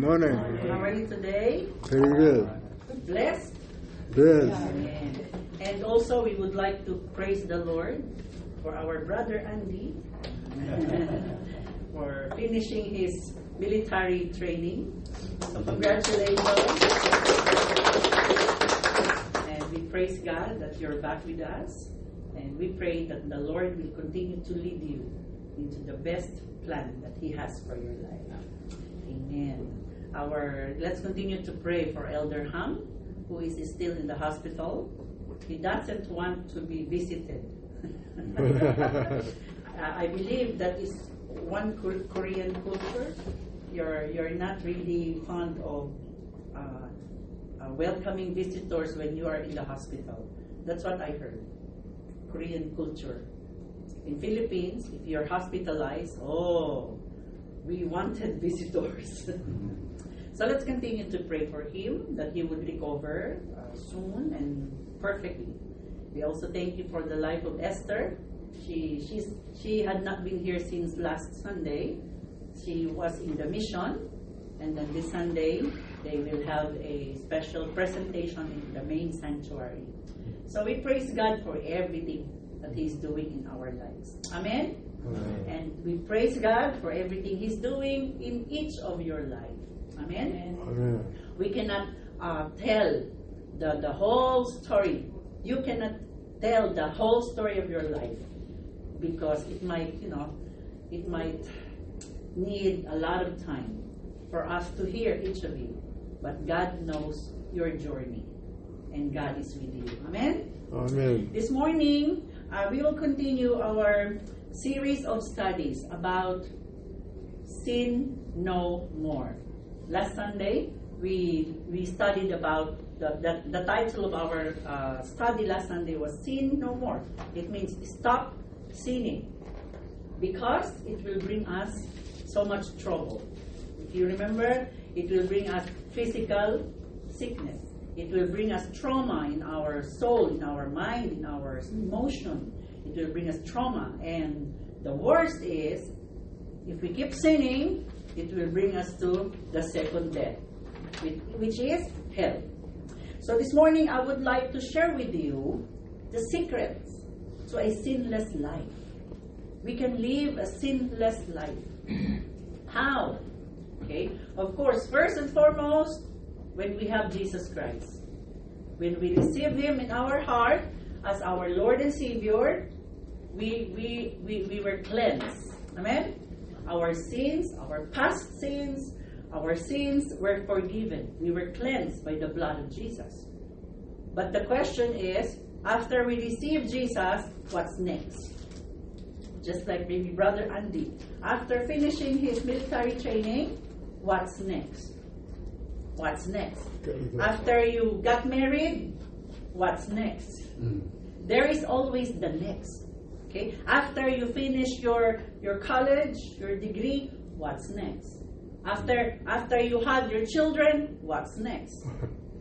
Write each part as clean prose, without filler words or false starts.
morning. How are you today? Very good. Blessed? Yes. Amen. And also, we would like to praise the Lord for our brother Andy for finishing his military training. So, congratulations. And we praise God that you're back with us. And we pray that the Lord will continue to lead you into the best plan that He has for your life. Amen. Let's continue to pray for Elder Ham, who is still in the hospital. He doesn't want to be visited. I believe that is one Korean culture. You're not really fond of welcoming visitors when you are in the hospital. That's what I heard. Korean culture. In Philippines, if you're hospitalized, we wanted visitors. So let's continue to pray for him, that he would recover soon and perfectly. We also thank you for the life of Esther. She had not been here since last Sunday. She was in the mission, and then this Sunday they will have a special presentation in the main sanctuary. So we praise God for everything that He's doing in our lives. Amen? Amen. And we praise God for everything He's doing in each of your life. Amen? Amen. We cannot tell the whole story. You cannot tell the whole story of your life because it might need a lot of time for us to hear each of you. But God knows your journey, and God is with you. Amen? Amen. This morning, we will continue our series of studies about Sin No More. Last Sunday, we studied about the title of our study last Sunday was Sin No More. It means stop sinning, because it will bring us so much trouble. If you remember, it will bring us physical sickness. It will bring us trauma in our soul, in our mind, in our emotion. It will bring us trauma. And the worst is, if we keep sinning, it will bring us to the second death, which is hell. So this morning, I would like to share with you the secrets to a sinless life. We can live a sinless life. How? Okay. Of course, first and foremost, when we have Jesus Christ. When we receive Him in our heart as our Lord and Savior, we were cleansed. Amen? Our sins, our past sins, our sins were forgiven. We were cleansed by the blood of Jesus. But the question is, after we receive Jesus, what's next? Just like maybe Brother Andy. After finishing his military training, what's next? What's next? After you got married, what's next? There is always the next. Okay? After you finish your college, your degree, what's next? After you had your children, what's next?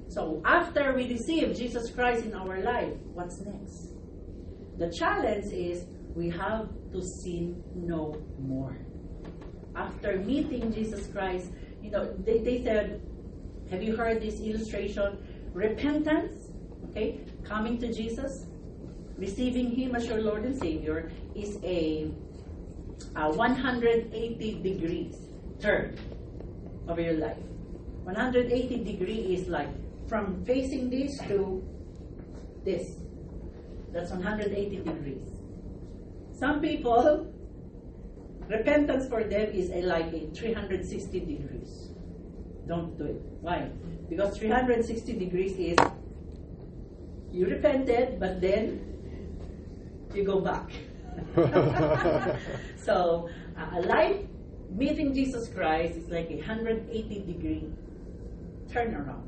So after we receive Jesus Christ in our life, what's next? The challenge is we have to sin no more. After meeting Jesus Christ, they said, have you heard this illustration? Repentance, okay, coming to Jesus, receiving Him as your Lord and Savior is a 180 degrees turn of your life. 180 degree is like from facing this to this. That's 180 degrees. Some people, repentance for them is like a 360 degrees. Don't do it. Why? Because 360 degrees is you repented, but then you go back. So a life meeting Jesus Christ is like a 180 degree turnaround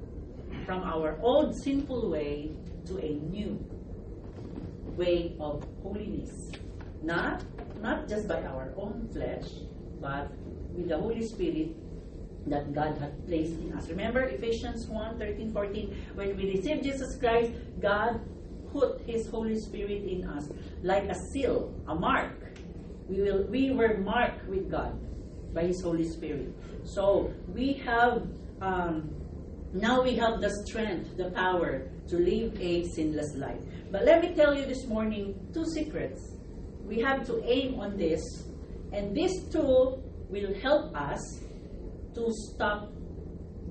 from our old sinful way to a new way of holiness. Not just by our own flesh, but with the Holy Spirit that God had placed in us. Remember Ephesians 1:13-14, when we received Jesus Christ, God put His Holy Spirit in us like a seal, a mark. We were marked with God. by His Holy Spirit. So we have now we have the strength, the power to live a sinless life. But let me tell you this morning 2 secrets. We have to aim on this, and this tool will help us to stop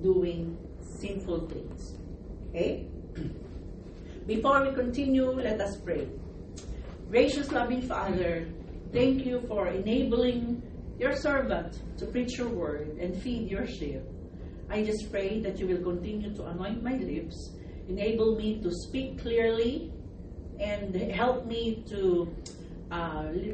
doing sinful things. Okay? Before we continue, let us pray. Gracious, loving Father, thank you for enabling your servant to preach your word and feed your sheep. I just pray that you will continue to anoint my lips, enable me to speak clearly, and help me to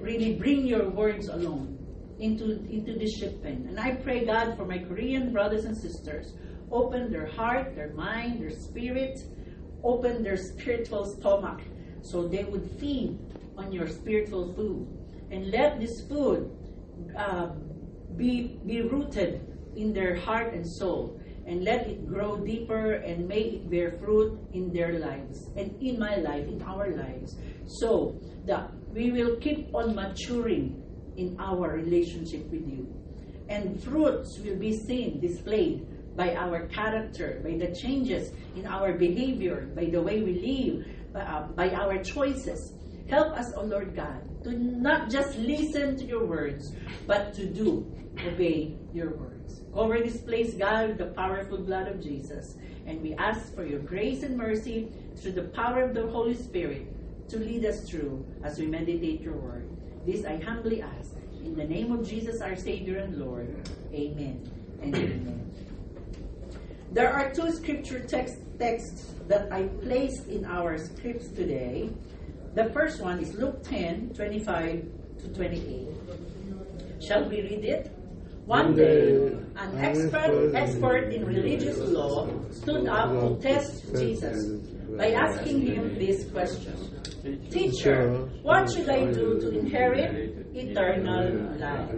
really bring your words alone into this shipment. And I pray, God, for my Korean brothers and sisters, open their heart, their mind, their spirit, open their spiritual stomach so they would feed on your spiritual food. And let this food be rooted in their heart and soul, and let it grow deeper and may it bear fruit in their lives and in my life, in our lives, so that we will keep on maturing in our relationship with you. And fruits will be seen, displayed by our character, by the changes in our behavior, by the way we live, by our choices. Help us, O Lord God, to not just listen to your words, but to obey your words. Cover this place, God, with the powerful blood of Jesus. And we ask for your grace and mercy through the power of the Holy Spirit to lead us through as we meditate your word. This I humbly ask. In the name of Jesus, our Savior and Lord. Amen and amen. There are 2 scripture texts that I placed in our scripts today. The first one is Luke 10, 25 to 28. Shall we read it? One day, an expert in religious law stood up to test Jesus by asking him this question. Teacher, what should I do to inherit eternal life?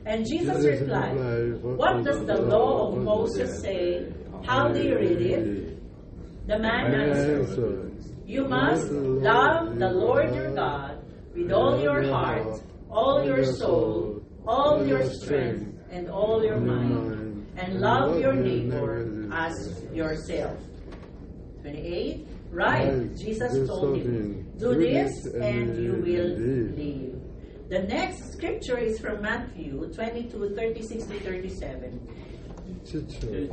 And Jesus replied, what does the law of Moses say? How do you read it? The man answered, you must love the Lord your God with all your heart, all your soul, all your strength, and all your mind, and love your neighbor as yourself. 28. Right, Jesus told him, do this and you will live. The next scripture is from Matthew 22, 36 to 37.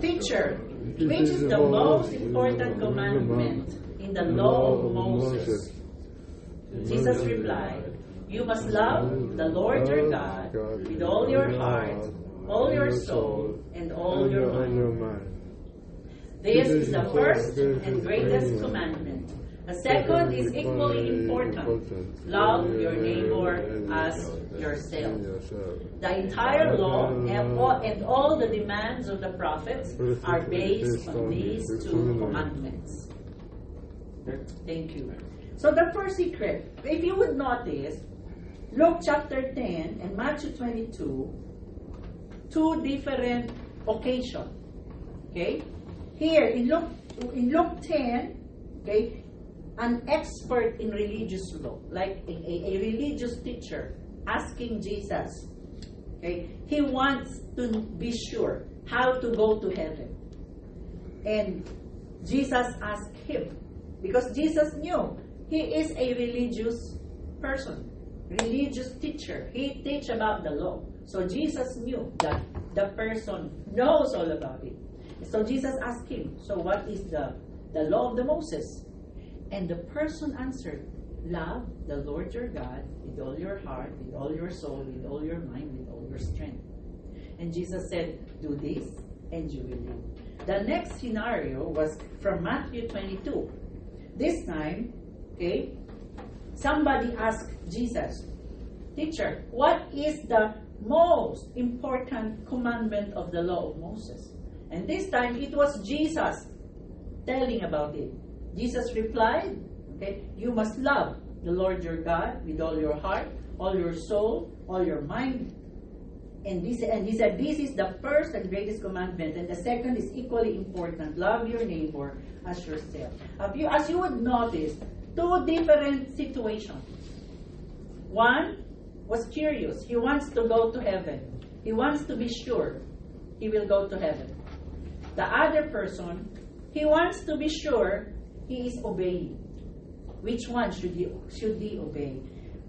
Teacher, which is the most important commandment in the law of Moses? Jesus replied, you must love the Lord your God with all your heart, all your soul, and all your mind. This is the first and greatest commandment. The second is equally important. Love your neighbor as yourself. The entire law and all the demands of the prophets are based on these 2 commandments. Thank you. So the first secret, if you would notice, Luke chapter 10 and Matthew 22, 2 different occasions. Okay? Here in Luke 10, okay, an expert in religious law, like a religious teacher, asking Jesus, okay, he wants to be sure how to go to heaven. And Jesus asked him, because Jesus knew he is a religious person, religious teacher. He teach about the law. So Jesus knew that the person knows all about it. So Jesus asked him, so what is the law of the Moses? And the person answered, love the Lord your God with all your heart, with all your soul, with all your mind, with all your strength. And Jesus said, do this and you will live. The next scenario was from Matthew 22. This time, okay, somebody asked Jesus, teacher, what is the most important commandment of the law of Moses? And this time it was Jesus telling about it. Jesus replied, okay, you must love the Lord your God with all your heart, all your soul, all your mind. And he said, this is the first and greatest commandment, and the second is equally important. Love your neighbor as yourself. As you would notice, 2 different situations. One, was curious. He wants to go to heaven. He wants to be sure he will go to heaven. The other person, he wants to be sure he is obeying. Which one should he obey?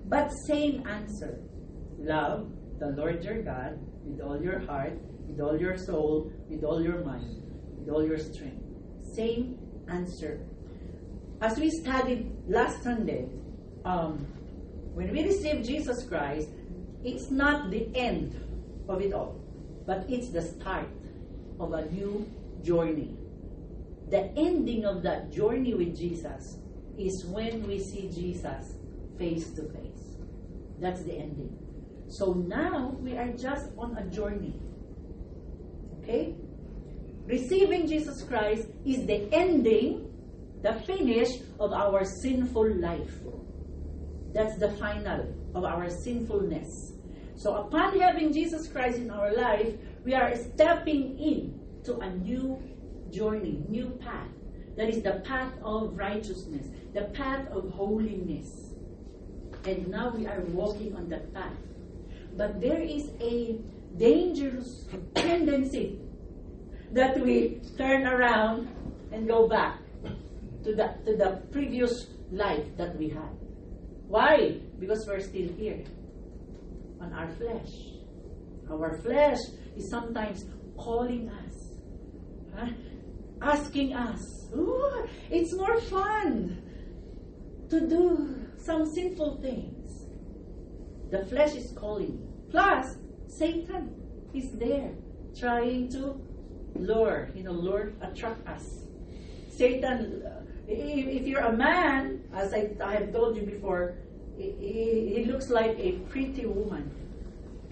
But same answer. Love the Lord your God with all your heart, with all your soul, with all your mind, with all your strength. Same answer. As we studied last Sunday, when we receive Jesus Christ, it's not the end of it all, but it's the start of a new journey. The ending of that journey with Jesus is when we see Jesus face to face. That's the ending. So now we are just on a journey. Okay? Receiving Jesus Christ is the ending, the finish of our sinful life. That's the final of our sinfulness. So upon having Jesus Christ in our life, we are stepping in to a new journey, new path. That is the path of righteousness, the path of holiness. And now we are walking on that path. But there is a dangerous tendency that we turn around and go back to the previous life that we had. Why? Because we're still here on our flesh. Our flesh is sometimes calling us, asking us, "Ooh, it's more fun to do some sinful things." The flesh is calling. Plus, Satan is there trying to attract us. Satan, if you're a man, as I have told you before, he looks like a pretty woman.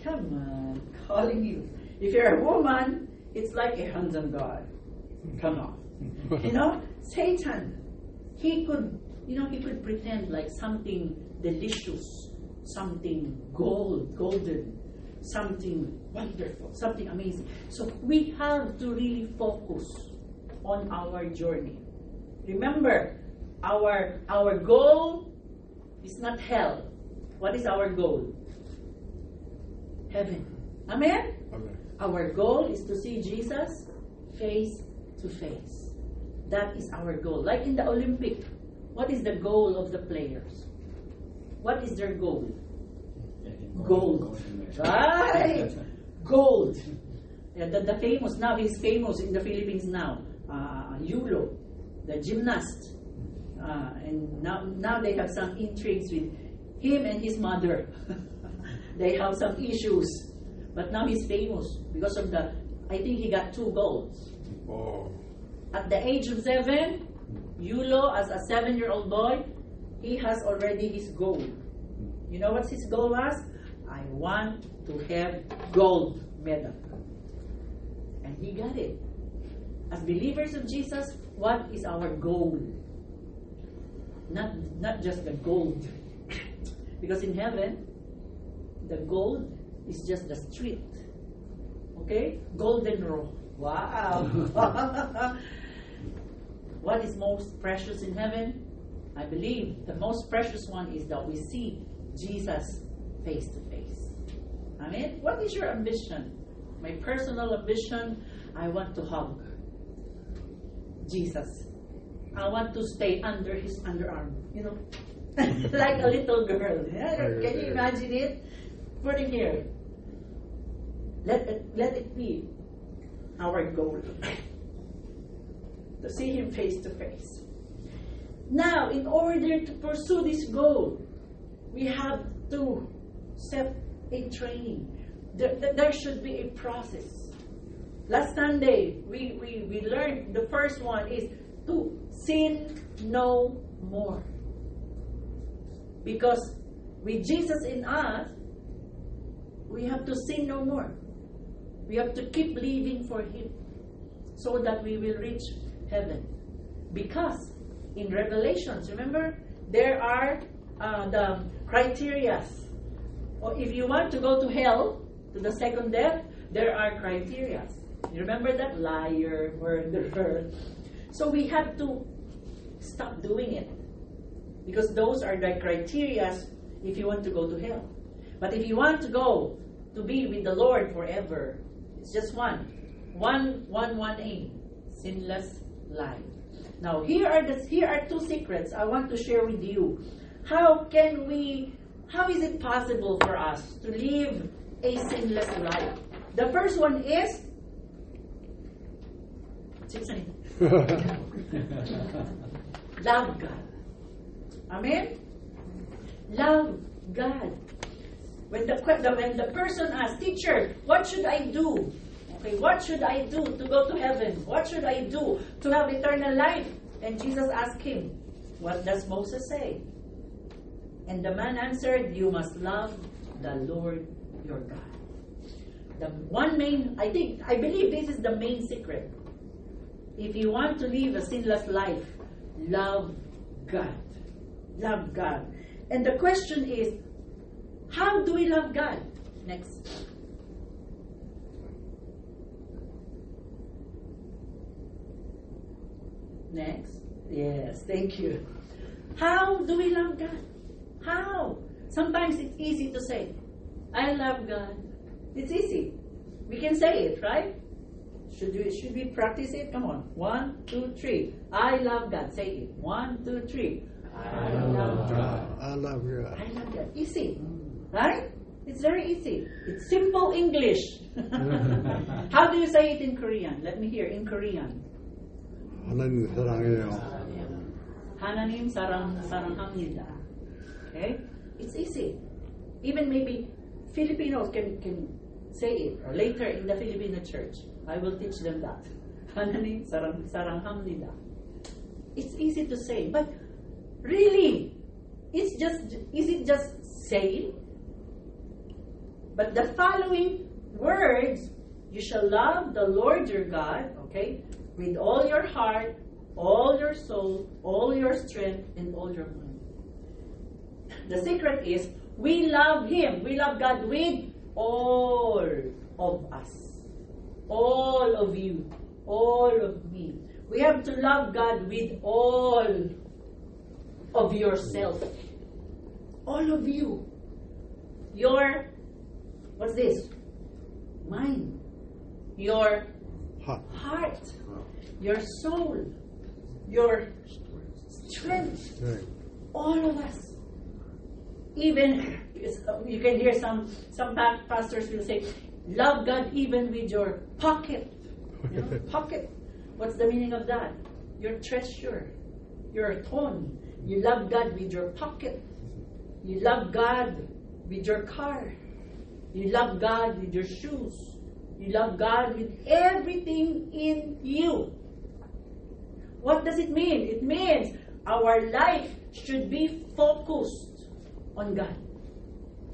Come on, calling you. If you're a woman, it's like a handsome guy. Come on. Satan, he could pretend like something delicious, something golden, something wonderful, something amazing. So we have to really focus on our journey. Remember, our goal is not hell. What is our goal? Heaven. Amen? Amen. Our goal is to see Jesus face to face. That is our goal. Like in the Olympic, what is the goal of the players? What is their goal? Gold. Right. Gold. Yeah, the famous, now he's famous in the Philippines now. Yulo, the gymnast. And now they have some intrigues with him and his mother. They have some issues. But now he's famous because of I think he got 2 golds. Oh. At the age of 7, Yulo, as a 7-year-old boy, he has already his goal. You know what his goal was? I want to have gold medal. And he got it. As believers of Jesus, what is our goal? Not just the gold. Because in heaven, the gold is just the street. Okay? Golden row. Wow. What is most precious in heaven? I believe the most precious one is that we see Jesus face to face. Amen? What is your ambition? My personal ambition, I want to hug Jesus. I want to stay under his underarm. Like a little girl. Can you imagine it? Put it here. Let it be our goal. To see him face to face. Now, in order to pursue this goal, we have to set a training. There should be a process. Last Sunday, we learned the first one is to sin no more. Because with Jesus in us, we have to sin no more. We have to keep living for him so that we will reach heaven. Because in Revelations, remember, there are the criteria. Or if you want to go to hell, to the second death, there are criteria. You remember that? Liar, murderer. So we have to stop doing it. Because those are the criteria if you want to go to hell. But if you want to go to be with the Lord forever, it's just one aim: sinless life. Now here are two secrets I want to share with you. How is it possible for us to live a sinless life? The first one is love God. Amen? Love God. When the person asks, "Teacher, what should I do? Okay, what should I do to go to heaven? What should I do to have eternal life?" And Jesus asked him, "What does Moses say?" And the man answered, "You must love the Lord your God." I believe this is the main secret. If you want to live a sinless life, love God. Love God. And the question is, how do we love God? Next. Next. Yes, thank you. How do we love God? How? Sometimes it's easy to say, "I love God." It's easy. We can say it, right? Should we practice it? Come on. 1, 2, 3. I love God. Say it. 1, 2, 3. I love God. I love God. I love God. Easy. Right? It's very easy. It's simple English. How do you say it in Korean? Let me hear in Korean. 하나님 사랑해요. 하나님 사랑합니다. Okay? It's easy. Even maybe Filipinos can say it, or later in the Filipino church, I will teach them that. 하나님 사랑합니다. It's easy to say, but really, is it just saying? But the following words, you shall love the Lord your God, okay, with all your heart, all your soul, all your strength, and all your mind. The secret is, we love Him. We love God with all of us. All of you. All of me. We have to love God with all of yourself. All of you. Your, what's this? Mind. Your heart. Your soul. Your strength. All of us. Even, you can hear some pastors will say, love God even with your pocket. You know, pocket. What's the meaning of that? Your treasure. Your tone. You love God with your pocket. You love God with your car. You love God with your shoes. You love God with everything in you. What does it mean? It means our life should be focused on God.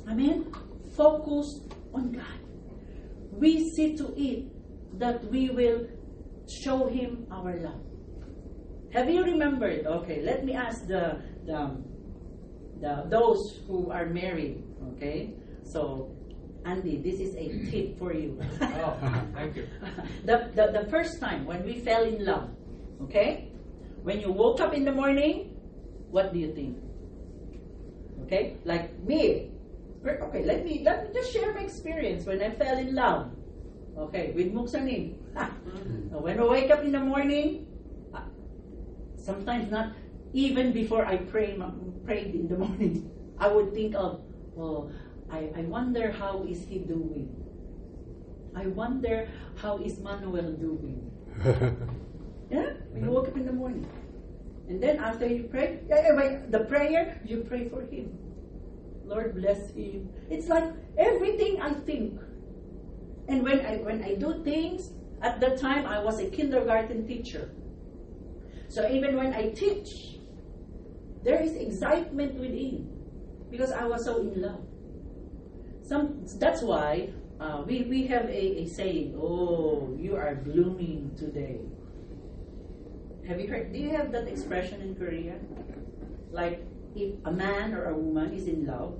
Amen? Focused on God. We see to it that we will show Him our love. Have you remembered? Okay, let me ask those who are married. Okay, so Andy, this is a tip for you. Oh, thank you. The first time when we fell in love, okay, when you woke up in the morning, what do you think? Okay, like me. Okay, let me just share my experience when I fell in love. Okay, with Muksanim. When I wake up in the morning, sometimes not even before I prayed in the morning, I would think of, oh, I wonder how is he doing? I wonder how is Manuel doing? Yeah, when you woke up in the morning. And then after you pray, the prayer, you pray for him. Lord bless him. It's like everything I think. And when I do things, at that time I was a kindergarten teacher. So even when I teach, there is excitement within because I was so in love. That's why we have a saying, oh, you are blooming today. Have you heard? Do you have that expression in Korea? Like if a man or a woman is in love,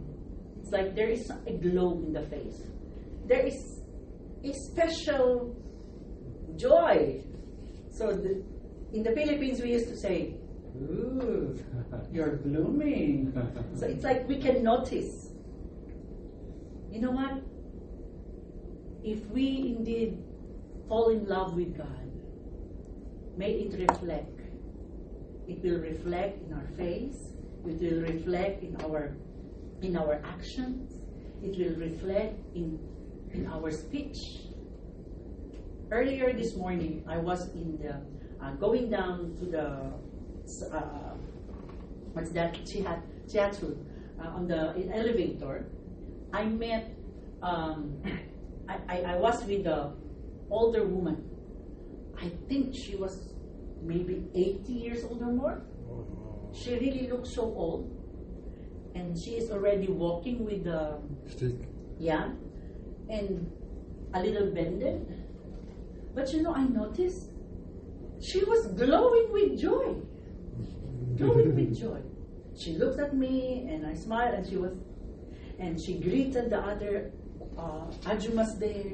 it's like there is a glow in the face. There is a special joy. So in the Philippines, we used to say, ooh, you're blooming. So it's like we can notice. know what? If we indeed fall in love with God, may it reflect. It will reflect in our face. It will reflect in our actions. It will reflect in our speech. Earlier this morning, I was in the going down to the what's that? Chihatsu on the elevator. I met. I was with the older woman. I think she was maybe 80 years old or more. She really looks so old. And she is already walking with the Stick. yeah, and a little bended. But you know, I noticed she was glowing with joy. Glowing with joy. She looks at me and I smiled, and she greeted the other Ajumas there.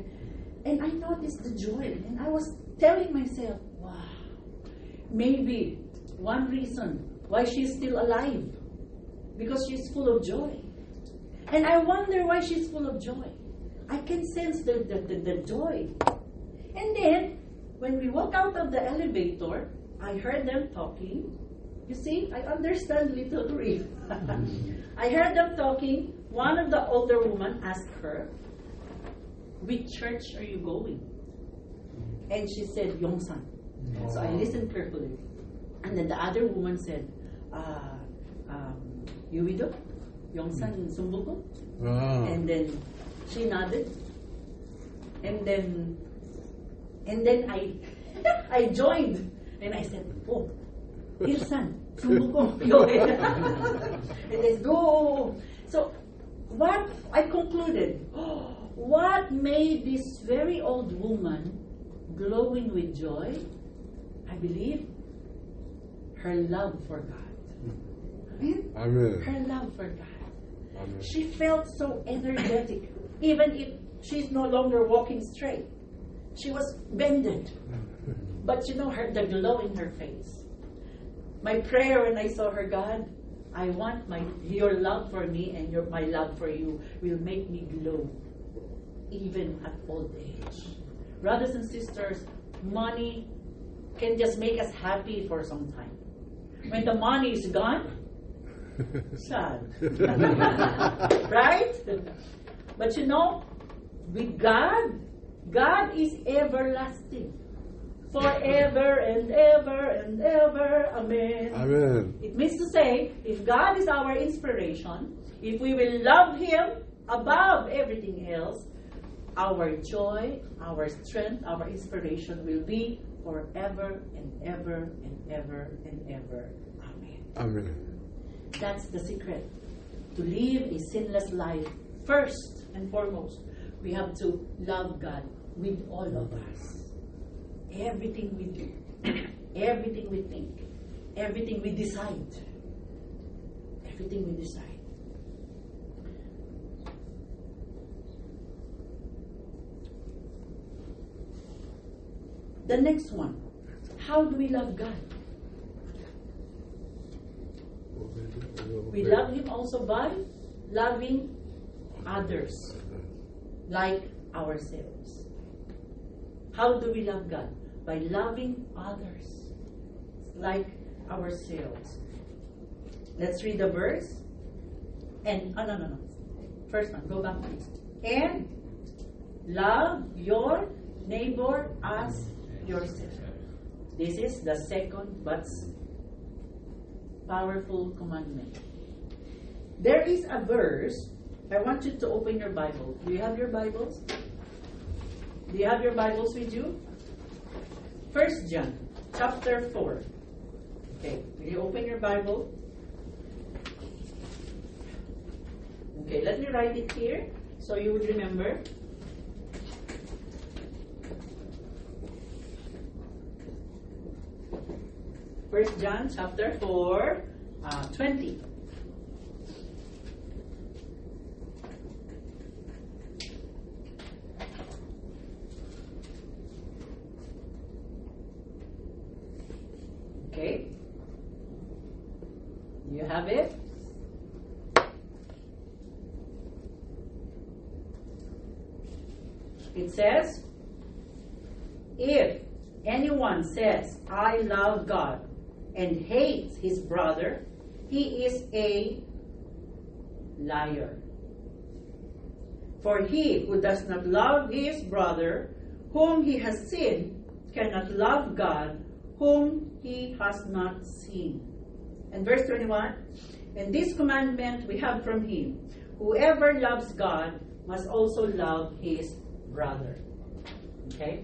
And I noticed the joy, and I was telling myself, wow, maybe one reason why she's still alive, because she's full of joy. And I wonder why she's full of joy. I can sense the joy. And then, when we walk out of the elevator, I heard them talking. You see, I understand little Greek. I heard them talking. One of the older women asked her, which church are you going? And she said, Yongsan. So I listened carefully. And then the other woman said, Yuwido? Yongsan Sumbuko? And then she nodded. And then I joined. And I said, oh, Ilsan, Sumbuko. And they said, oh. So what I concluded, what made this very old woman glowing with joy? I believe her love for God. Amen. Her love for God. Amen. She felt so energetic, even if she's no longer walking straight. She was bended. But you know, the glow in her face. My prayer when I saw her, God, I want your love for me and my love for you will make me glow, even at old age. Brothers and sisters, money can just make us happy for some time. When the money is gone, sad. Right? But you know, with God, God is everlasting. Forever and ever and ever. Amen. Amen. It means to say, if God is our inspiration, if we will love Him above everything else, our joy, our strength, our inspiration will be forever and ever and ever and ever. Amen. Amen. That's the secret. To live a sinless life, first and foremost, we have to love God with all of us. Everything we do, everything we think, everything we decide. Everything we decide. The next one. How do we love God? We love Him also by loving others like ourselves. How do we love God? By loving others like ourselves. Let's read the verse. And, no. First one, go back please. And love your neighbor as yourself. This is the second but powerful commandment. There is a verse. I want you to open your Bible. Do you have your Bibles? Do you have your Bibles with you? 1 John chapter 4. Okay, will you open your Bible? Okay, let me write it here so you would remember. First John chapter 4, 20. Okay. You have it? It says, if anyone says, I love God, and hates his brother, he is a liar. For he who does not love his brother, whom he has seen, cannot love God, whom he has not seen. And verse 21, and this commandment we have from him, whoever loves God must also love his brother. Okay?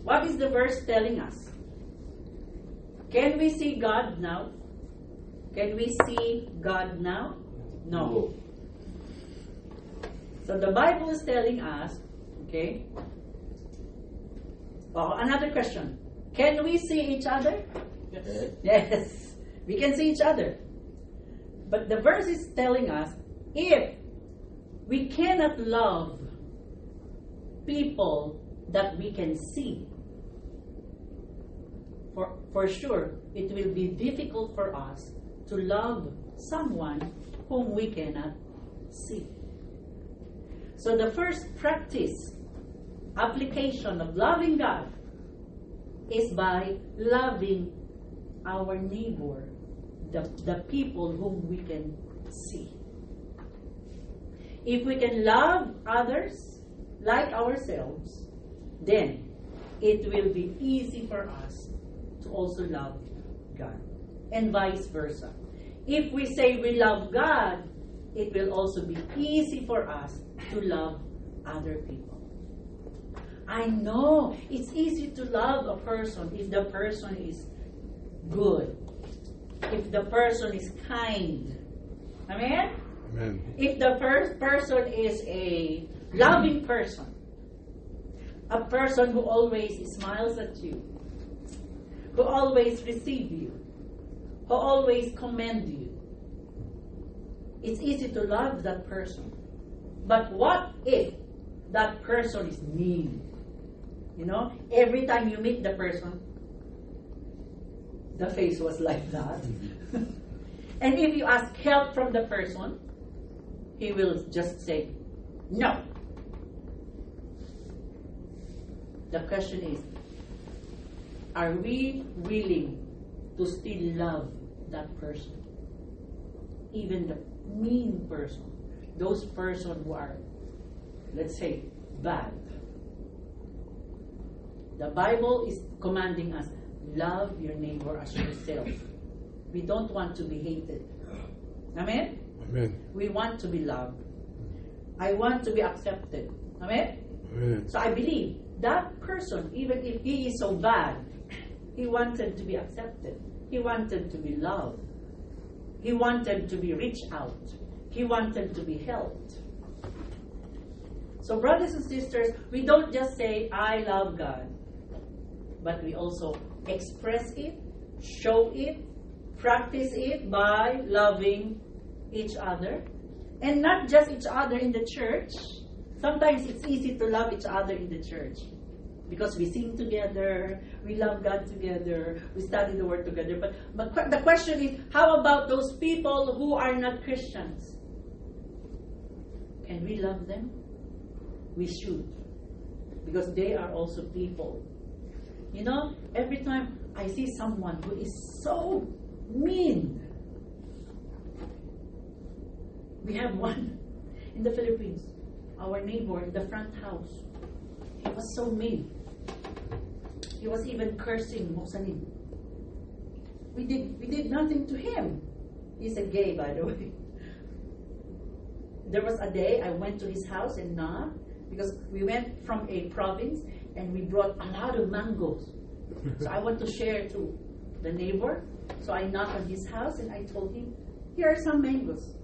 What is the verse telling us? Can we see God now? Can we see God now? No. So the Bible is telling us, okay? Oh, another question. Can we see each other? Yes. Yes. We can see each other. But the verse is telling us, if we cannot love people that we can see, for sure, it will be difficult for us to love someone whom we cannot see. So the first practice, application of loving God is by loving our neighbor, the people whom we can see. If we can love others like ourselves, then it will be easy for us to also love God, and vice versa. If we say we love God, it will also be easy for us to love other people. I know it's easy to love a person if the person is good, if the person is kind. Amen? Amen. If the first person is a loving person, a person who always smiles at you, who always receive you, who always commend you, it's easy to love that person. But what if that person is mean? You know, every time you meet the person, the face was like that. And if you ask help from the person, he will just say, no. The question is, are we willing to still love that person? Even the mean person, those person who are, let's say, bad. The Bible is commanding us, love your neighbor as yourself. We don't want to be hated. Amen? Amen. We want to be loved. I want to be accepted. Amen? Amen. So I believe that person, even if he is so bad, he wanted to be accepted. He wanted to be loved. He wanted to be reached out. He wanted to be helped. So brothers and sisters, we don't just say, I love God. But we also express it, show it, practice it by loving each other. And not just each other in the church. Sometimes it's easy to love each other in the church. Because we sing together, we love God together, we study the Word together. But the question is, how about those people who are not Christians? Can we love them? We should. Because they are also people. You know, every time I see someone who is so mean. We have one in the Philippines, our neighbor in the front house. He was so mean. He was even cursing Mosanin. We did nothing to him. He's a gay, by the way. There was a day I went to his house and knocked because we went from a province and we brought a lot of mangoes. So I want to share to the neighbor. So I knocked on his house and I told him, here are some mangoes.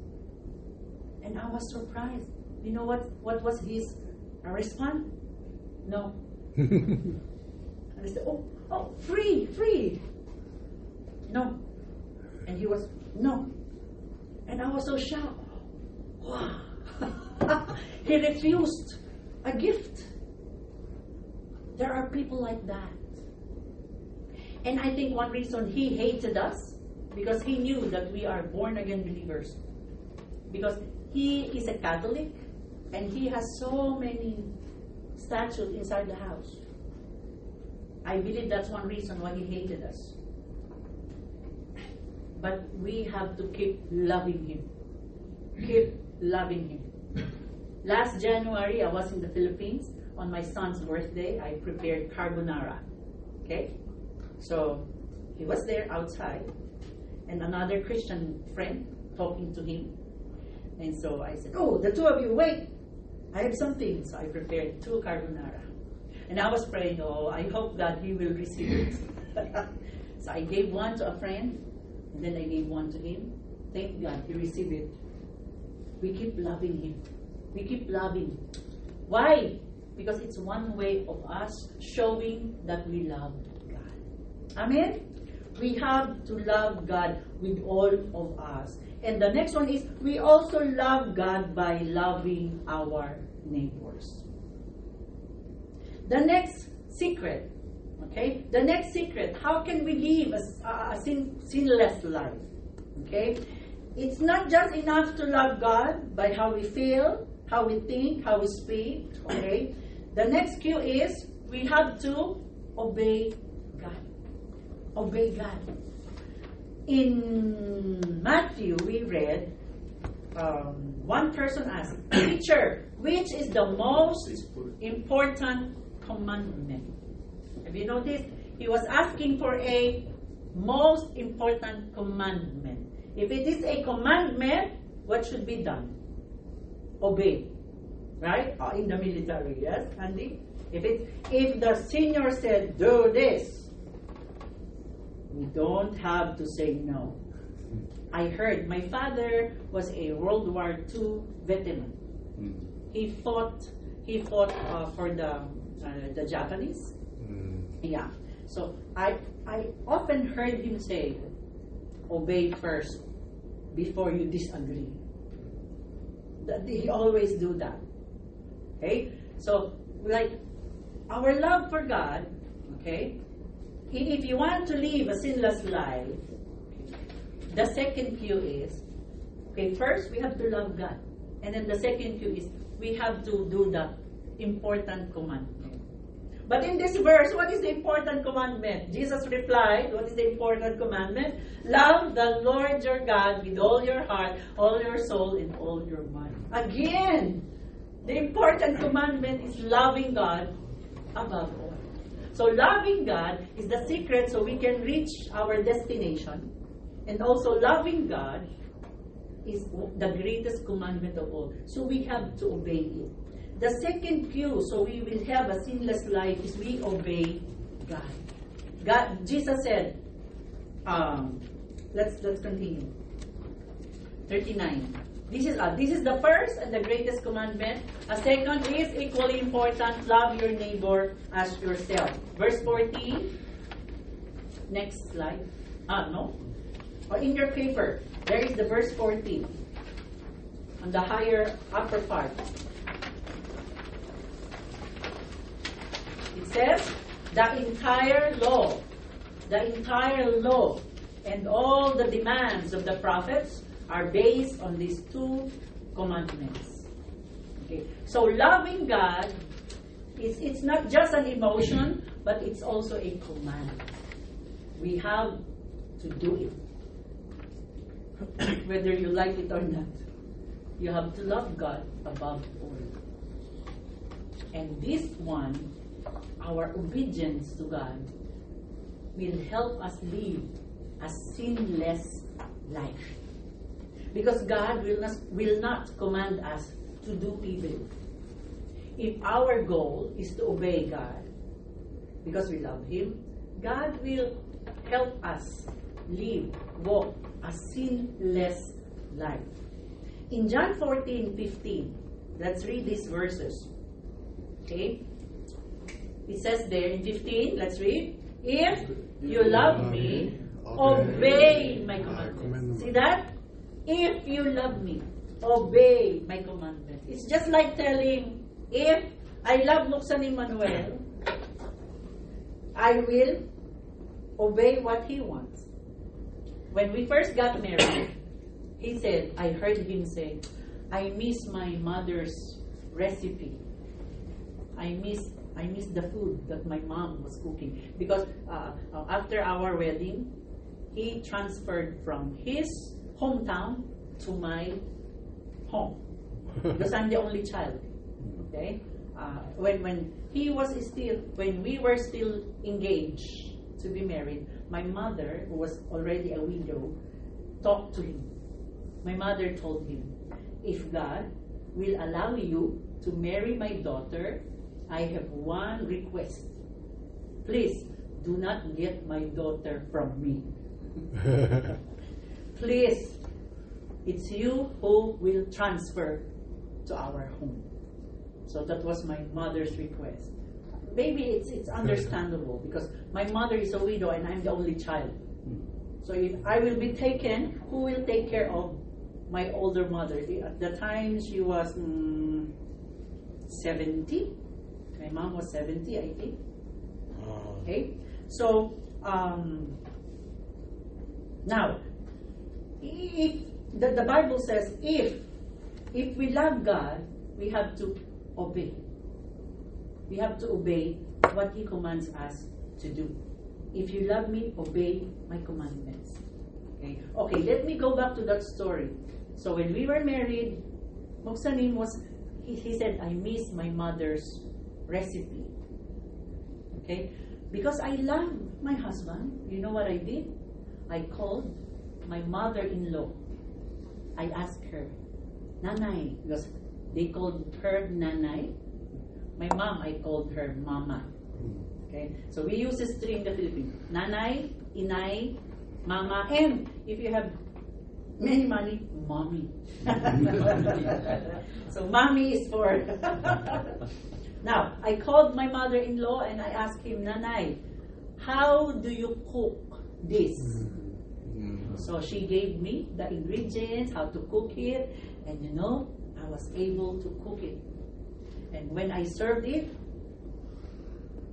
And I was surprised. You know what was his response? No. And I said, oh, free. No. And he was, no. And I was so shocked. Wow. He refused a gift. There are people like that. And I think one reason he hated us because he knew that we are born again believers. Because he is a Catholic and he has so many statues inside the house. I believe that's one reason why he hated us. But we have to keep loving him. Keep loving him. Last January, I was in the Philippines. On my son's birthday, I prepared carbonara. Okay? So, he was there outside. And another Christian friend talking to him. And so I said, oh, the two of you, wait. I have something. So I prepared 2 carbonara. And I was praying, oh, I hope that he will receive it. So I gave one to a friend. And then I gave one to him. Thank God, he received it. We keep loving him. We keep loving. Why? Because it's one way of us showing that we love God. Amen? We have to love God with all of us. And the next one is, we also love God by loving our neighbors. The next secret, okay? The next secret, how can we live a sinless life? Okay? It's not just enough to love God by how we feel, how we think, how we speak, okay? The next cue is, we have to obey God. Obey God. In Matthew, we read, one person asked, Teacher, which is the most important commandment? Have you noticed? He was asking for a most important commandment. If it is a commandment, what should be done? Obey. Right? In the military, yes, Andy? If the senior said, do this, we don't have to say no. I heard my father was a World War II veteran. He fought for the Japanese. Yeah. So I often heard him say, obey first before you disagree. He always do that. Okay? So, like, our love for God, okay? If you want to live a sinless life, the second cue is, okay, first we have to love God. And then the second cue is, we have to do the important commandment. But in this verse, what is the important commandment? Jesus replied, what is the important commandment? Love the Lord your God with all your heart, all your soul, and all your mind. Again, the important commandment is loving God above all. So loving God is the secret so we can reach our destination. And also loving God is the greatest commandment of all. So we have to obey it. The second cue, so we will have a sinless life, is we obey God. Jesus said, let's continue. 39. This is the first and the greatest commandment. A second is equally important, love your neighbor as yourself. Verse 14. Next slide. No. Or in your paper, there is the verse 14. On the higher upper part. It says, the entire law, and all the demands of the prophets are based on these 2 commandments. Okay. So loving God it's not just an emotion, but it's also a command. We have to do it. Whether you like it or not. You have to love God above all. And this one, our obedience to God, will help us live a sinless life. Because God will not command us to do evil. If our goal is to obey God, because we love Him, God will help us walk a sinless life. In John 14:15, let's read these verses. Okay? It says there in 15, let's read. If you love me, obey my commandments. See that? If you love me, obey my commandments. It's just like telling, if I love Luksan Emmanuel, I will obey what he wants. when we first got married, he said, I heard him say, I miss my mother's recipe. I miss the food that my mom was cooking. Because after our wedding, he transferred from his hometown to my home. Because I'm the only child. Okay? When we were still engaged to be married, my mother, who was already a widow, talked to him. My mother told him, if God will allow you to marry my daughter, I have one request. Please, do not get my daughter from me. Please, it's you who will transfer to our home. So that was my mother's request. Maybe it's understandable because my mother is a widow and I'm the only child. So if I will be taken, who will take care of my older mother? At the time she was 70. My mom was 70, I think. Okay? So, now, if the Bible says, if we love God, we have to obey. We have to obey what He commands us to do. If you love me, obey my commandments. Okay, let me go back to that story. So when we were married, Moksanim he said, I miss my mother's recipe. Okay? Because I love my husband, you know what I did? I called my mother-in-law. I asked her, Nanay, because they called her Nanay. My mom, I called her Mama. Okay? So we use this three in the Philippines. Nanay, Inay, Mama, and if you have many money, Mommy. So Mommy is for... Now, I called my mother-in-law and I asked him, Nanay, how do you cook this? So she gave me the ingredients, how to cook it, and you know, I was able to cook it. And when I served it,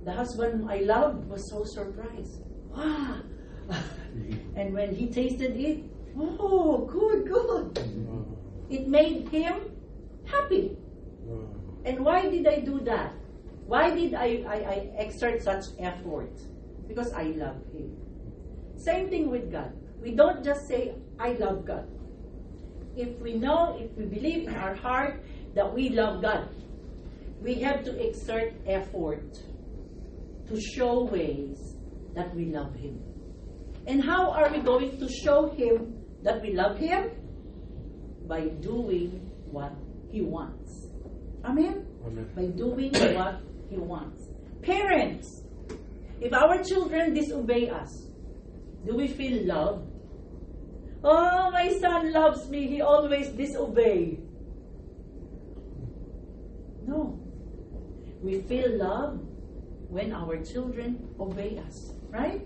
the husband I loved was so surprised. Wow! And when he tasted it, oh, good. It made him happy. And why did I do that? Why did I exert such effort? Because I love Him. Same thing with God. We don't just say, I love God. If we believe in our heart that we love God, we have to exert effort to show ways that we love Him. And how are we going to show Him that we love Him? By doing what He wants. Amen? Amen. By doing what He wants. Parents, if our children disobey us, do we feel loved? Oh, my son loves me. He always disobeys. No. We feel loved when our children obey us. Right?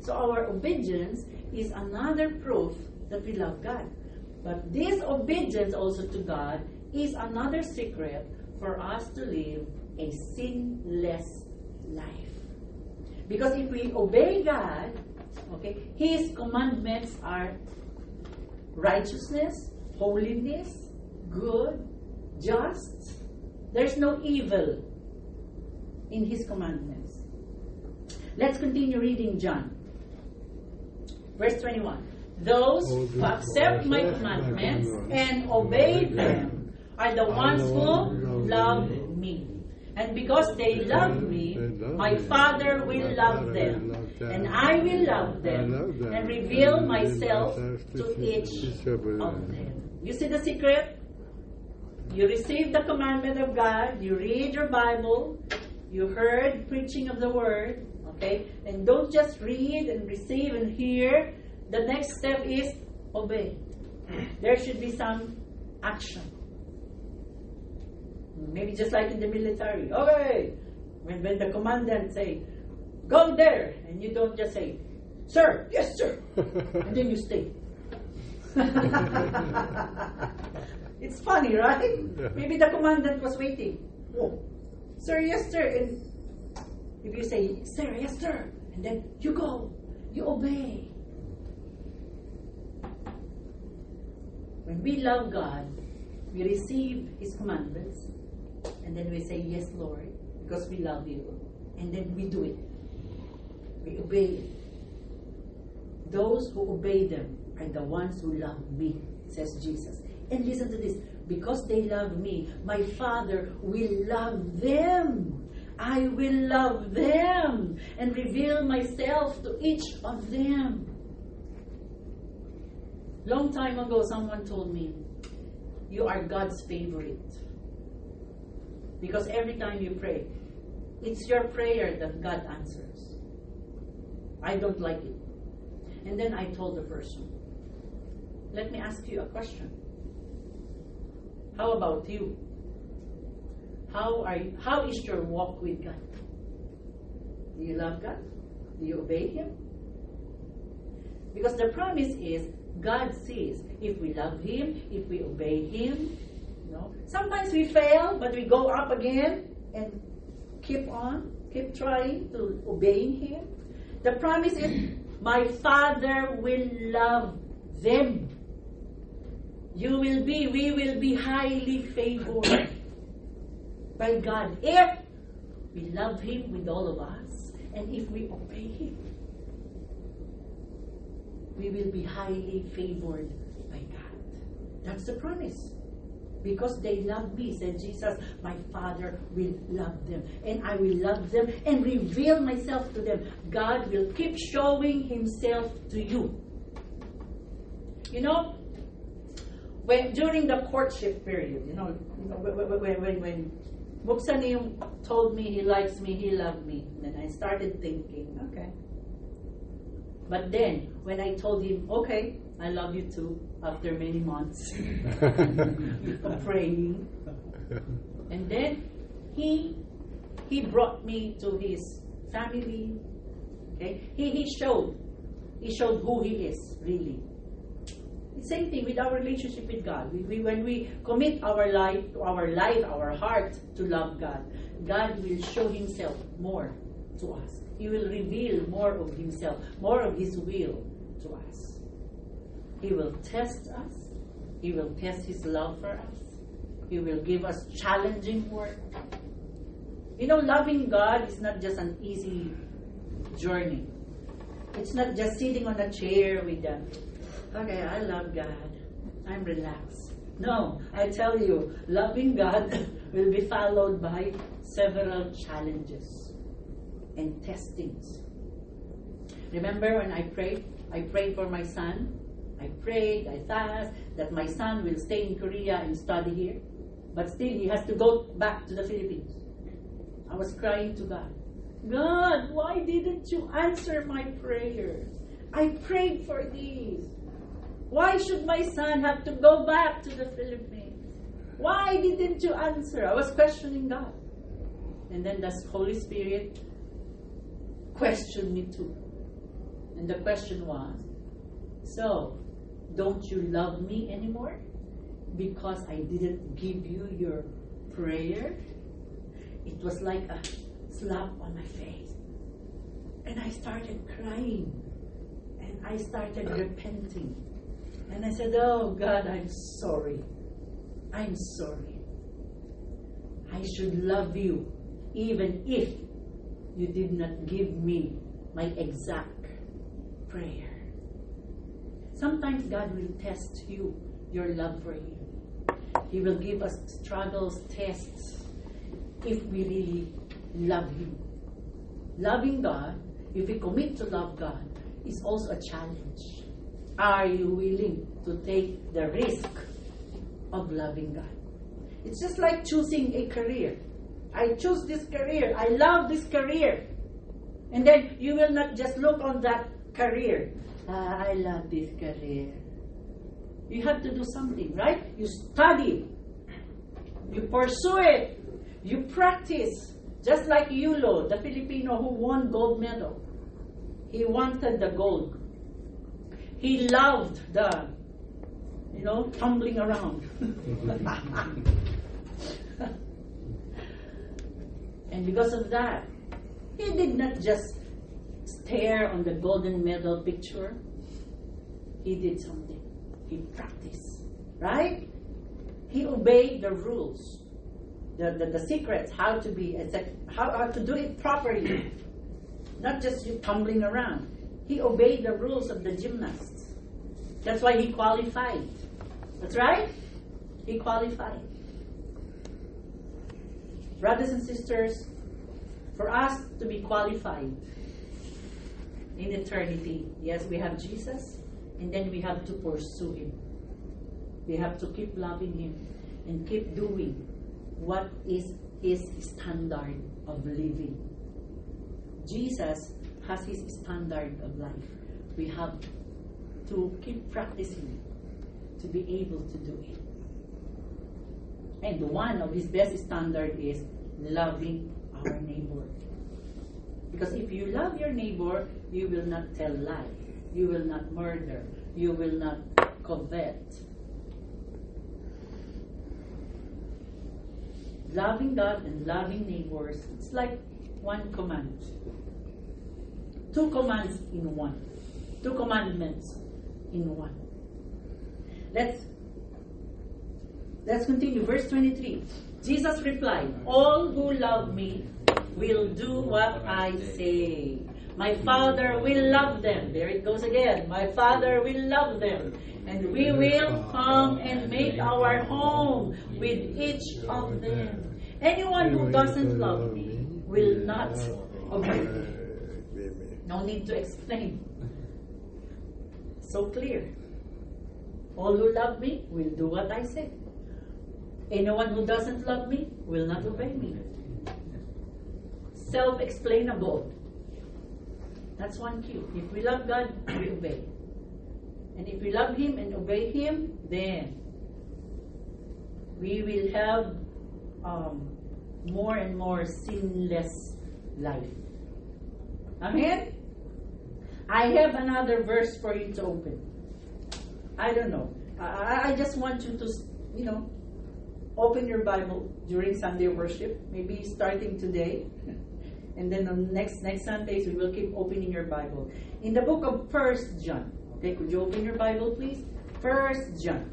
So our obedience is another proof that we love God. But this obedience also to God is another secret for us to live a sinless life. Because if we obey God, okay, His commandments are righteousness, holiness, good, just. There's no evil in His commandments. Let's continue reading John. Verse 21. Those who accept my commandments and obey them are the ones who love me. And because they love me, my Father will love them. And I will love them and reveal myself to each of them. You see the secret? You receive the commandment of God, you read your Bible, you heard preaching of the Word, okay? And don't just read and receive and hear. The next step is obey. There should be some action. Maybe just like in the military. Okay. When the commandant say, go there. And you don't just say, sir, yes, sir. And then you stay. It's funny, right? Maybe the commandant was waiting. Oh, sir, yes, sir. And if you say, sir, yes, sir. And then you go. You obey. When we love God, we receive His commandments, and then we say, yes, Lord, because we love you. And then we do it. We obey it. Those who obey them are the ones who love me, says Jesus. And listen to this. Because they love me, my Father will love them. I will love them and reveal myself to each of them. Long time ago, someone told me, you are God's favorite. Because every time you pray, it's your prayer that God answers. I don't like it. And then I told the person, let me ask you a question. How about you? How is your walk with God? Do you love God? Do you obey Him? Because the promise is, God sees if we love Him, if we obey Him. Sometimes we fail, but we go up again and keep trying to obeying Him. The promise is, my Father will love them. We will be highly favored by God if we love Him with all of us, and if we obey Him. We will be highly favored by God. That's the promise. Because they love me, said Jesus, my Father will love them. And I will love them and reveal myself to them. God will keep showing Himself to you. When during the courtship period, when Muksanim told me he likes me, he loved me, then I started thinking, okay. But then, when I told him, okay, I love you too, after many months of praying, and then he brought me to his family. Okay, he showed who he is really. The same thing with our relationship with God. When we commit our life, our heart to love God, God will show Himself more to us. He will reveal more of Himself, more of His will to us. He will test us. He will test His love for us. He will give us challenging work. Loving God is not just an easy journey. It's not just sitting on a chair with them. Okay, I love God. I'm relaxed. No, I tell you, loving God will be followed by several challenges and testings. Remember when I prayed for my son? I fast that my son will stay in Korea and study here. But still, he has to go back to the Philippines. I was crying to God. God, why didn't you answer my prayers? I prayed for these. Why should my son have to go back to the Philippines? Why didn't you answer? I was questioning God. And then the Holy Spirit questioned me too. And the question was, so, don't you love me anymore? Because I didn't give you your prayer? It was like a slap on my face. And I started crying. And I started repenting. And I said, oh God, I'm sorry. I'm sorry. I should love you even if you did not give me my exact prayer. Sometimes God will test you, your love for Him. He will give us struggles, tests, if we really love Him. Loving God, if we commit to love God, is also a challenge. Are you willing to take the risk of loving God? It's just like choosing a career. I choose this career. I love this career. And then you will not just look on that career. I love this career. You have to do something, right? You study. You pursue it. You practice. Just like Yulo, the Filipino who won gold medal. He wanted the gold. He loved the, tumbling around. And because of that, he did not just stare on the golden medal picture. He did something. He practiced. Right? He obeyed the rules, the secrets, how to be, how to do it properly. Not just you tumbling around. He obeyed the rules of the gymnasts. That's why he qualified. That's right? He qualified. Brothers and sisters, for us to be qualified in eternity, yes, we have Jesus, and then we have to pursue Him. We have to keep loving Him and keep doing what is His standard of living. Jesus has His standard of life. We have to keep practicing to be able to do it. And one of His best standard is loving our neighbor. Because if you love your neighbor, you will not tell lies. You will not murder. You will not covet. Loving God and loving neighbors, it's like one command. Two commands in one. Two commandments in one. Let's continue. Verse 23. Jesus replied, "All who love me will do what I say. My Father will love them." There it goes again. My Father will love them. And we will come and make our home with each of them. Anyone who doesn't love me will not obey me. No need to explain. So clear. All who love me will do what I say. Anyone who doesn't love me will not obey me. Self-explainable. That's one cue. If we love God, we obey. And if we love Him and obey Him, then we will have more and more sinless life. Amen? I have another verse for you to open. I don't know. I just want you to, open your Bible during Sunday worship. Maybe starting today. And then on next Sundays, we will keep opening your Bible. In the book of 1 John. Okay, could you open your Bible, please? 1 John.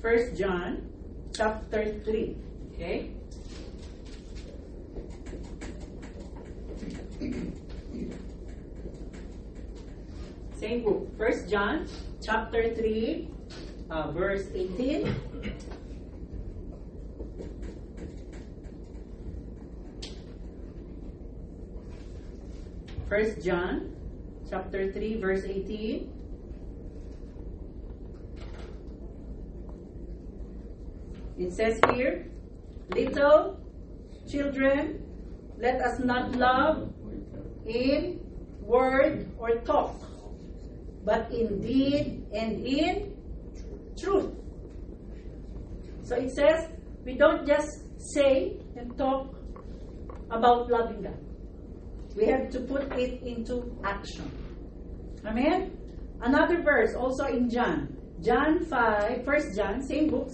1 John, chapter 3. Okay? Same book. 1 John, chapter 3, verse 18. First John, chapter 3, verse 18. It says here, "Little children, let us not love in word or talk, but in deed and in truth." So it says, we don't just say and talk about loving God. We have to put it into action. Amen? Another verse also in John. John 5, 1 John, same book.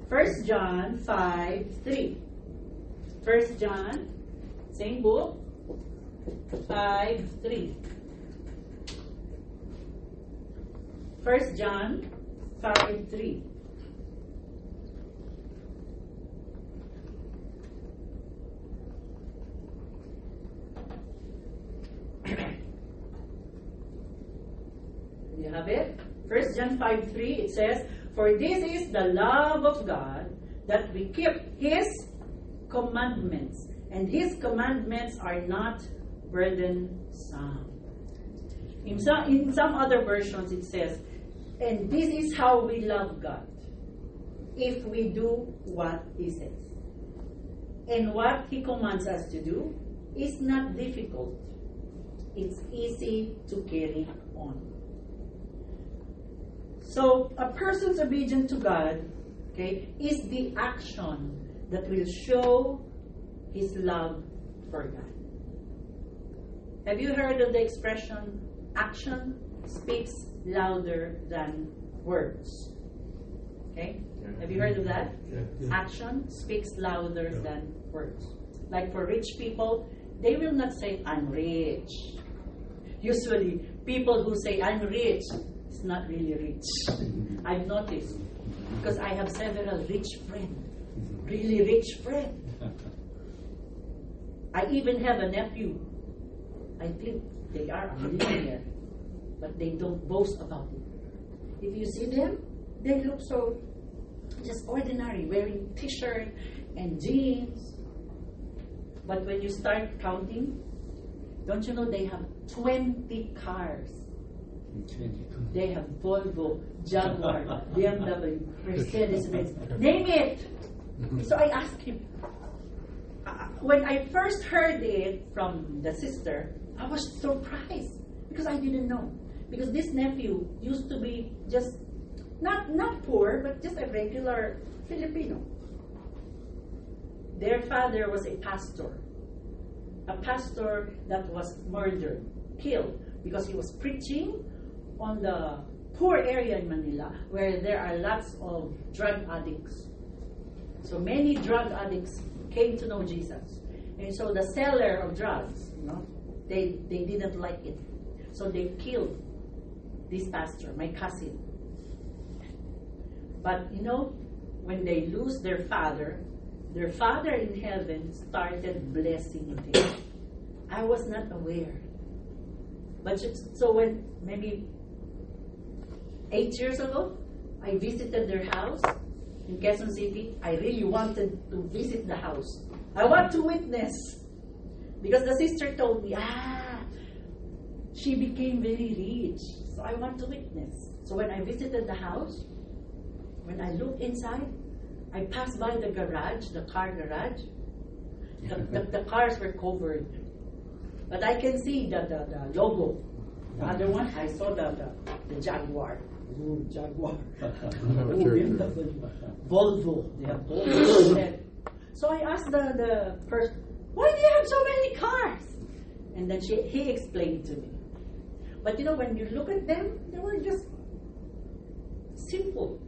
1 John 5, 3. 1 John, same book, 5, 3. 1 John 5, 3. You have it? 1 John 5, 3, it says, "For this is the love of God, that we keep His commandments, and His commandments are not burdensome." In some other versions it says, "And this is how we love God, if we do what He says." And what He commands us to do is not difficult. It's easy to carry on. So, a person's obedience to God, okay, is the action that will show his love for God. Have you heard of the expression, action speaks louder than words? Okay? Have you heard of that? Action speaks louder than words. Like for rich people, they will not say, "I'm rich." Usually, people who say, "I'm rich," is not really rich. I've noticed. Because I have several rich friends. Really rich friends. I even have a nephew. I think they are a millionaire. But they don't boast about it. If you see them, they look so just ordinary, wearing t-shirt and jeans. But when you start counting, don't you know they have 20 cars? They have Volvo, Jaguar, BMW, Mercedes-Benz, name it. So I asked him, when I first heard it from the sister, I was surprised because I didn't know. Because this nephew used to be just, not poor, but just a regular Filipino. Their father was a pastor that was murdered, killed, because he was preaching on the poor area in Manila where there are lots of drug addicts. So many drug addicts came to know Jesus. And so the seller of drugs, they didn't like it. So they killed this pastor, my cousin. But when they lose their father in heaven started blessing them. I was not aware. But so when maybe 8 years ago, I visited their house in Quezon City. I really wanted to visit the house. I want to witness. Because the sister told me, she became very rich. So I want to witness. So when I visited the house, when I looked inside, I passed by the garage, the car garage. The cars were covered. But I can see the logo. The other one, I saw the Jaguar. Ooh, Jaguar. Volvo. They have Volvo. So I asked the person, why do you have so many cars? And then he explained to me. But when you look at them, they were just simple.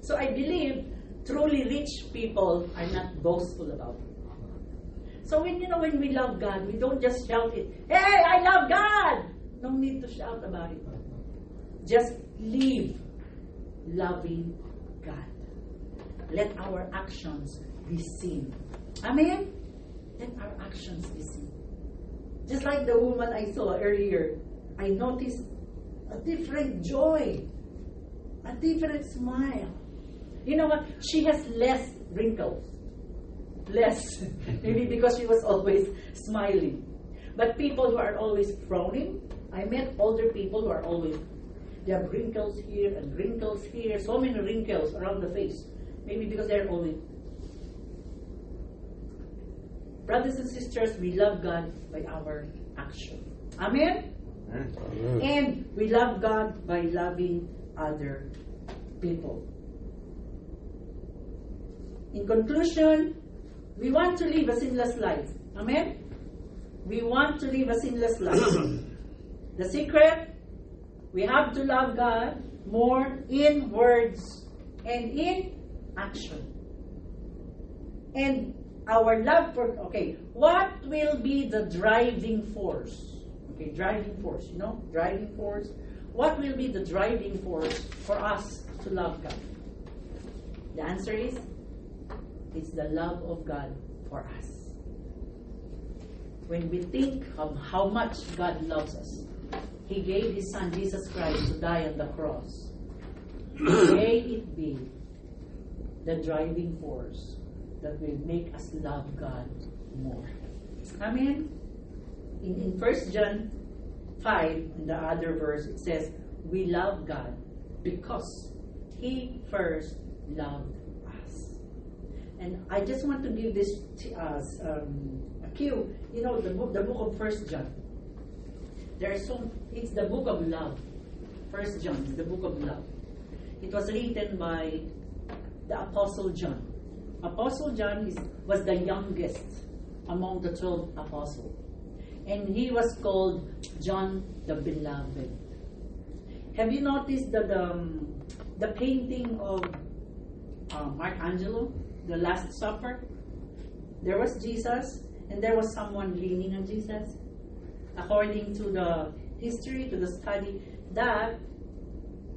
So I believe truly rich people are not boastful about it. So when we love God, we don't just shout it, hey, I love God! No need to shout about it. Just live loving God. Let our actions be seen. Amen? Let our actions be seen. Just like the woman I saw earlier, I noticed a different joy, a different smile. You know what? She has less wrinkles. Less. Maybe because she was always smiling. But people who are always frowning, I met older people who are always, they have wrinkles here and wrinkles here, so many wrinkles around the face. Maybe because they're always. Brothers and sisters, we love God by our action. Amen? Amen. And we love God by loving other people. In conclusion, we want to live a sinless life. Amen? We want to live a sinless life. The secret, we have to love God more in words and in action. And our love for, what will be the driving force? Driving force, driving force. What will be the driving force for us to love God? The answer is, it's the love of God for us. When we think of how much God loves us, He gave His Son, Jesus Christ, to die on the cross. May it be the driving force that will make us love God more. Amen? In 1 John 5, in the other verse, it says, we love God because He first loved us. And I just want to give this a cue. The book of 1 John. It's the book of love. 1 John is the book of love. It was written by the Apostle John. Apostle John was the youngest among the 12 apostles. And he was called John the Beloved. Have you noticed the painting of Michelangelo, the Last Supper? There was Jesus, and there was someone leaning on Jesus. According to the history, to the study, that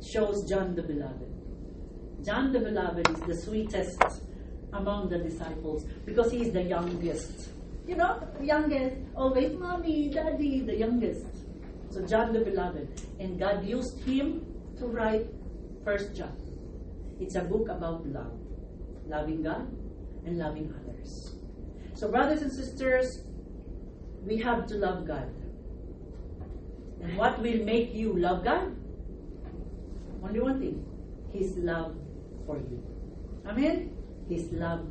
shows John the Beloved. John the Beloved is the sweetest among the disciples because he is the youngest. You know, youngest, always mommy, daddy, the youngest. So John the Beloved. And God used him to write 1 John. It's a book about love. Loving God and loving others. So brothers and sisters, we have to love God. And what will make you love God? Only one thing. His love for you. Amen? His love